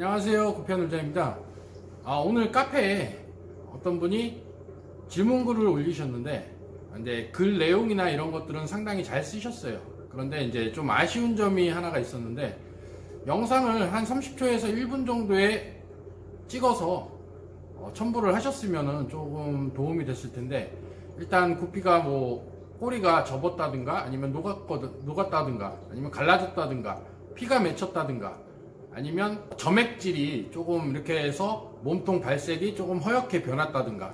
안녕하세요, 구피아놀자입니다. 오늘 카페에 어떤 분이 질문글을 올리셨는데, 이제 글 내용이나 이런 것들은 상당히 잘 쓰셨어요. 그런데 이제 좀 아쉬운 점이 하나가 있었는데, 영상을 한 30초에서 1분 정도에 찍어서 첨부를 하셨으면 조금 도움이 됐을 텐데, 일단 구피가 꼬리가 접었다든가 아니면 녹았다든가 아니면 갈라졌다든가 피가 맺혔다든가 아니면 점액질이 조금 이렇게 해서 몸통 발색이 조금 허옇게 변했다든가,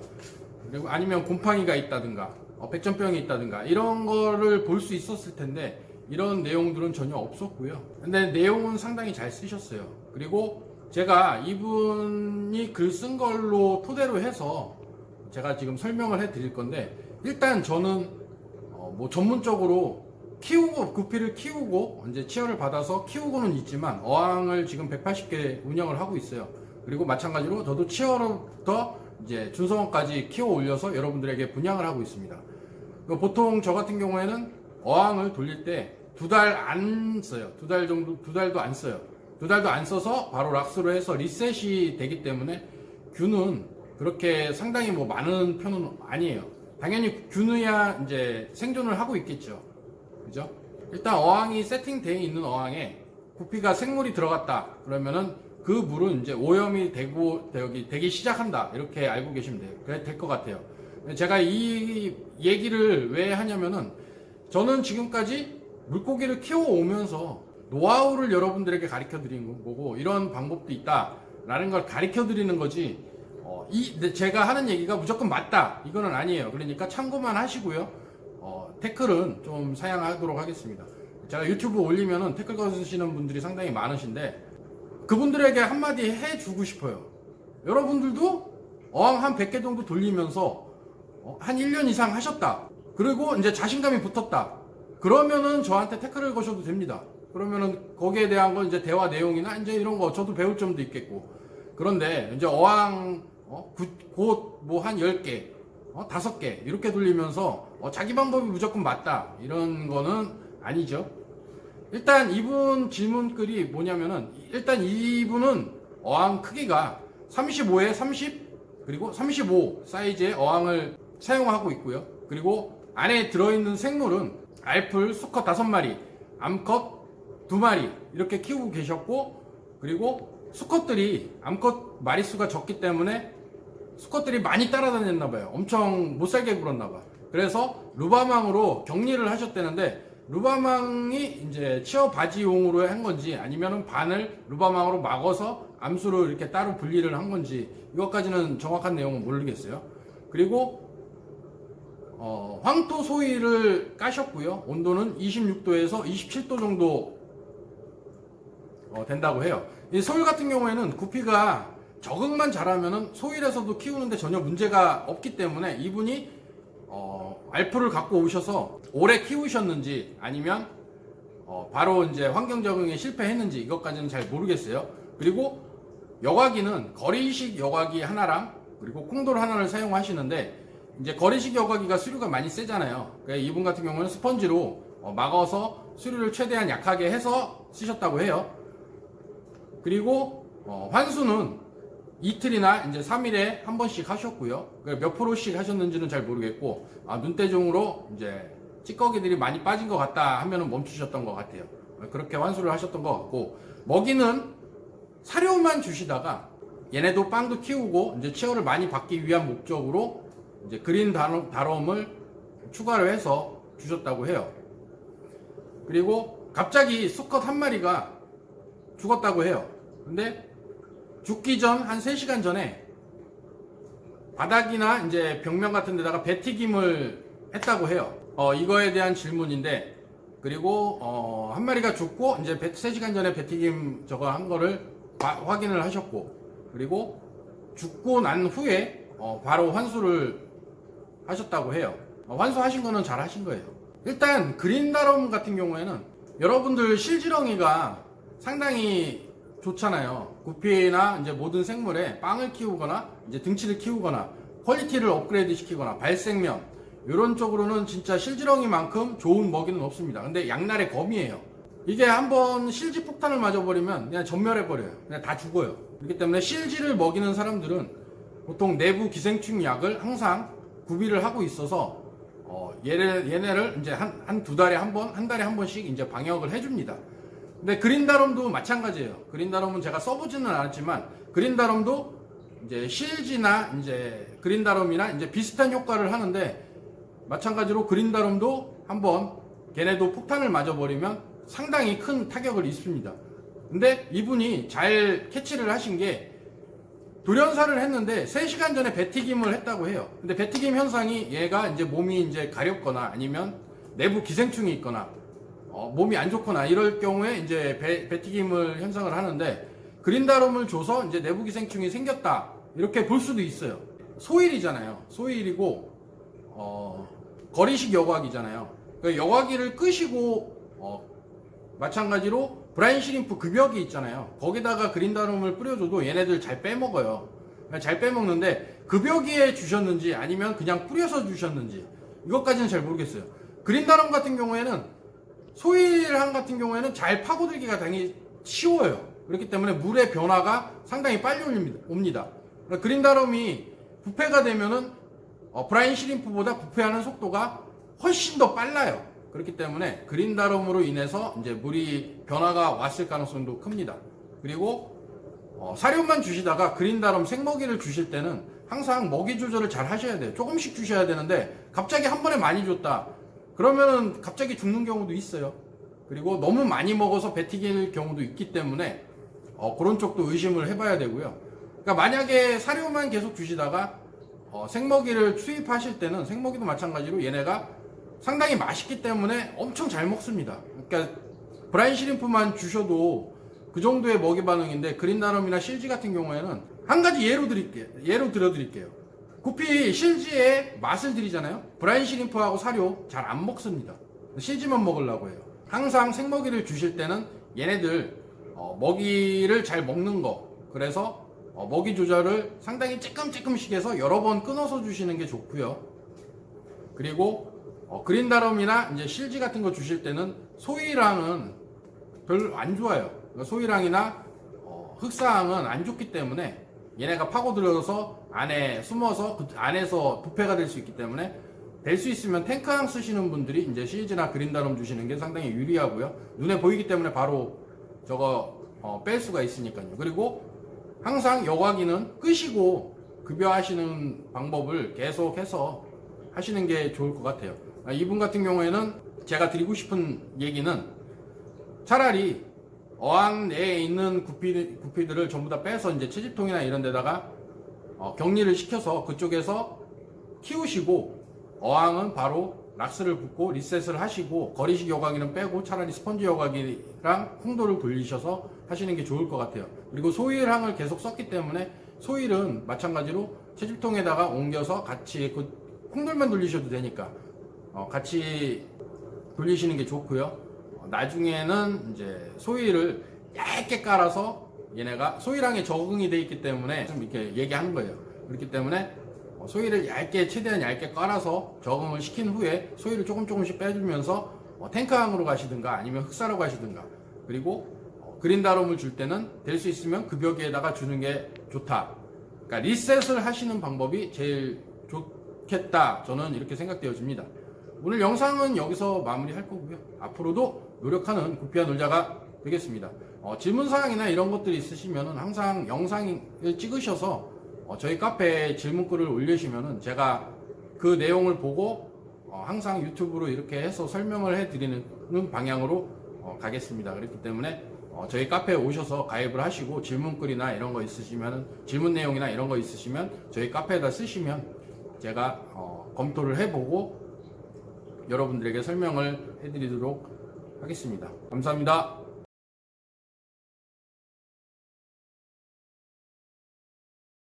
그리고 아니면 곰팡이가 있다든가 백전병이 있다든가 이런 거를 볼 수 있었을 텐데, 이런 내용들은 전혀 없었고요. 근데 내용은 상당히 잘 쓰셨어요. 그리고 제가 이분이 글 쓴 걸로 토대로 해서 제가 지금 설명을 해 드릴 건데, 일단 저는 전문적으로 구피를 키우고 이제 치어를 받아서 키우고는 있지만 어항을 지금 180개 운영을 하고 있어요. 그리고 마찬가지로 저도 치어로부터 이제 준성어까지 키워 올려서 여러분들에게 분양을 하고 있습니다. 보통 저 같은 경우에는 어항을 돌릴 때 2달 안 써요. 2달도 안 써요. 2달도 안 써서 바로 락스로 해서 리셋이 되기 때문에 균은 그렇게 상당히 많은 편은 아니에요. 당연히 균이야 이제 생존을 하고 있겠죠. 그죠? 일단 어항이 세팅되어 있는 어항에 구피가 생물이 들어갔다 그러면은 그 물은 이제 오염이 되기 시작한다, 이렇게 알고 계시면 돼요. 그래 될 것 같아요. 제가 이 얘기를 왜 하냐면은, 저는 지금까지 물고기를 키워오면서 노하우를 여러분들에게 가르쳐 드리는 거고, 이런 방법도 있다라는 걸 가르쳐 드리는 거지, 제가 하는 얘기가 무조건 맞다 이거는 아니에요. 그러니까 참고만 하시고요. 태클은 좀 사양하도록 하겠습니다. 제가 유튜브 올리면은 태클 거시는 분들이 상당히 많으신데, 그분들에게 한마디 해주고 싶어요. 여러분들도 어항 한 100개 정도 돌리면서 한 1년 이상 하셨다, 그리고 이제 자신감이 붙었다, 그러면은 저한테 태클을 거셔도 됩니다. 그러면은 거기에 대한 건 이제 대화 내용이나 이제 이런 거 저도 배울 점도 있겠고. 그런데 이제 어항 곧 한 10개, 5개 이렇게 돌리면서 자기 방법이 무조건 맞다, 이런 거는 아니죠. 일단 이분 질문글이 뭐냐면은, 일단 이분은 어항 크기가 35에 30 그리고 35 사이즈의 어항을 사용하고 있고요. 그리고 안에 들어있는 생물은 알풀, 수컷 5마리, 암컷 2마리 이렇게 키우고 계셨고, 그리고 수컷들이 암컷 마리수가 적기 때문에 수컷들이 많이 따라다녔나봐요. 엄청 못살게 굴었나봐. 그래서 루바망으로 격리를 하셨다는데, 루바망이 이제 치어 바지용으로 한 건지 아니면 바늘 루바망으로 막아서 암수로 이렇게 따로 분리를 한 건지, 이것까지는 정확한 내용은 모르겠어요. 그리고 황토 소위를 까셨고요. 온도는 26도에서 27도 정도 된다고 해요. 이 소일 같은 경우에는 구피가 적응만 잘하면은 소일에서도 키우는데 전혀 문제가 없기 때문에, 이분이 알프를 갖고 오셔서 오래 키우셨는지 아니면 바로 이제 환경 적응에 실패했는지 이것까지는 잘 모르겠어요. 그리고 여과기는 거리식 여과기 하나랑 그리고 콩돌 하나를 사용하시는데, 이제 거리식 여과기가 수류가 많이 세잖아요. 그러니까 이분 같은 경우는 스펀지로 막아서 수류를 최대한 약하게 해서 쓰셨다고 해요. 그리고 환수는 이틀이나 이제 3일에 한 번씩 하셨고요. 몇 프로씩 하셨는지는 잘 모르겠고, 눈대중으로 이제 찌꺼기들이 많이 빠진 것 같다 하면은 멈추셨던 것 같아요. 그렇게 환수를 하셨던 것 같고, 먹이는 사료만 주시다가 얘네도 빵도 키우고 이제 치어를 많이 받기 위한 목적으로 이제 그린 다롬을 추가를 해서 주셨다고 해요. 그리고 갑자기 수컷 한 마리가 죽었다고 해요. 근데 죽기 전 한 3시간 전에 바닥이나 이제 벽면 같은 데다가 배튀김을 했다고 해요. 이거에 대한 질문인데, 그리고 한 마리가 죽고 이제 3시간 전에 배튀김 저거 한 거를 확인을 하셨고, 그리고 죽고 난 후에 바로 환수를 하셨다고 해요. 환수하신 거는 잘 하신 거예요. 일단 그린다롬 같은 경우에는 여러분들 실지렁이가 상당히 좋잖아요. 구피나 이제 모든 생물에 빵을 키우거나 이제 등치를 키우거나 퀄리티를 업그레이드 시키거나 발색면 이런 쪽으로는 진짜 실지렁이만큼 좋은 먹이는 없습니다. 근데 양날의 검이에요. 이게 한번 실지 폭탄을 맞아버리면 그냥 전멸해버려요. 그냥 다 죽어요. 그렇기 때문에 실지를 먹이는 사람들은 보통 내부 기생충 약을 항상 구비를 하고 있어서 얘네를 이제 한 두 달에 한 번, 한 달에 한 번씩 이제 방역을 해줍니다. 근데 그린다럼도 마찬가지예요. 그린다럼은 제가 써보지는 않았지만 그린다럼도 이제 실지나 이제 그린다럼이나 이제 비슷한 효과를 하는데 마찬가지로 그린다럼도 한번 걔네도 폭탄을 맞아버리면 상당히 큰 타격을 입습니다. 근데 이분이 잘 캐치를 하신 게 돌연사를 했는데 3시간 전에 배튀김을 했다고 해요. 근데 배튀김 현상이 얘가 이제 몸이 이제 가렵거나 아니면 내부 기생충이 있거나 몸이 안 좋거나 이럴 경우에 이제 배튀김을 현상을 하는데 그린다럼을 줘서 이제 내부 기생충이 생겼다 이렇게 볼 수도 있어요. 소일이잖아요. 소일이고 거리식 여과기잖아요. 그러니까 여과기를 끄시고 마찬가지로 브라인 시림프 급여기 있잖아요. 거기다가 그린다럼을 뿌려줘도 얘네들 잘 빼먹어요. 잘 빼먹는데 급여기에 주셨는지 아니면 그냥 뿌려서 주셨는지 이것까지는 잘 모르겠어요. 그린다럼 같은 경우에는 소일항 같은 경우에는 잘 파고들기가 당연히 쉬워요. 그렇기 때문에 물의 변화가 상당히 빨리 옵니다. 그러니까 그린다럼이 부패가 되면은 브라인 시림프보다 부패하는 속도가 훨씬 더 빨라요. 그렇기 때문에 그린다럼으로 인해서 이제 물이 변화가 왔을 가능성도 큽니다. 그리고 사료만 주시다가 그린다럼 생먹이를 주실 때는 항상 먹이 조절을 잘 하셔야 돼요. 조금씩 주셔야 되는데 갑자기 한 번에 많이 줬다. 그러면은 갑자기 죽는 경우도 있어요. 그리고 너무 많이 먹어서 배튀길 경우도 있기 때문에 그런 쪽도 의심을 해봐야 되고요. 그러니까 만약에 사료만 계속 주시다가 생먹이를 투입하실 때는 생먹이도 마찬가지로 얘네가 상당히 맛있기 때문에 엄청 잘 먹습니다. 그러니까 브라인 시림프만 주셔도 그 정도의 먹이 반응인데 그린다럼이나 실지 같은 경우에는 한 가지 예로 들어드릴게요. 구피 실지의 맛을 들이잖아요. 브라인 시림프하고 사료 잘 안 먹습니다. 실지만 먹으려고 해요. 항상 생먹이를 주실 때는 얘네들 먹이를 잘 먹는 거, 그래서 먹이 조절을 상당히 쬐끔씩 해서 여러 번 끊어서 주시는 게 좋고요. 그리고 그린다럼이나 이제 실지 같은 거 주실 때는 소일항은 별로 안 좋아요. 그러니까 소일항이나 흑사항은 안 좋기 때문에 얘네가 파고들어서 안에 숨어서 그 안에서 부패가 될 수 있기 때문에 될 수 있으면 탱크항 쓰시는 분들이 이제 실지나 그린다럼 주시는 게 상당히 유리하고요. 눈에 보이기 때문에 바로 저거 뺄 수가 있으니까요. 그리고 항상 여과기는 끄시고 급여하시는 방법을 계속해서 하시는 게 좋을 것 같아요. 이분 같은 경우에는 제가 드리고 싶은 얘기는 차라리 어항 내에 있는 구피들을 전부 다 빼서 이제 채집통이나 이런 데다가 격리를 시켜서 그쪽에서 키우시고 어항은 바로 락스를 붓고 리셋을 하시고 거리식 여과기는 빼고 차라리 스펀지 여과기랑 콩도를 돌리셔서 하시는 게 좋을 것 같아요. 그리고 소일항을 계속 썼기 때문에 소일은 마찬가지로 채집통에다가 옮겨서 같이 그 콩돌만 돌리셔도 되니까 같이 돌리시는 게 좋고요. 나중에는 이제 소일을 얇게 깔아서 얘네가 소일항에 적응이 돼 있기 때문에 좀 이렇게 얘기하는 거예요. 그렇기 때문에 소일을 얇게 최대한 얇게 깔아서 적응을 시킨 후에 소일을 조금씩 빼주면서 탱크항으로 가시든가 아니면 흑사로 가시든가, 그리고 그린다럼을 줄 때는 될 수 있으면 급여기에다가 주는 게 좋다. 그러니까 리셋을 하시는 방법이 제일 좋겠다, 저는 이렇게 생각되어집니다. 오늘 영상은 여기서 마무리할 거고요. 앞으로도 노력하는 구피아 놀자가 되겠습니다. 질문사항이나 이런 것들이 있으시면 항상 영상을 찍으셔서 저희 카페에 질문글을 올리시면 제가 그 내용을 보고 항상 유튜브로 이렇게 해서 설명을 해드리는 방향으로 가겠습니다. 그렇기 때문에 저희 카페에 오셔서 가입을 하시고 질문글이나 이런 거 있으시면, 질문 내용이나 이런 거 있으시면 저희 카페에다 쓰시면 제가 검토를 해보고 여러분들에게 설명을 해드리도록 하겠습니다. 감사합니다.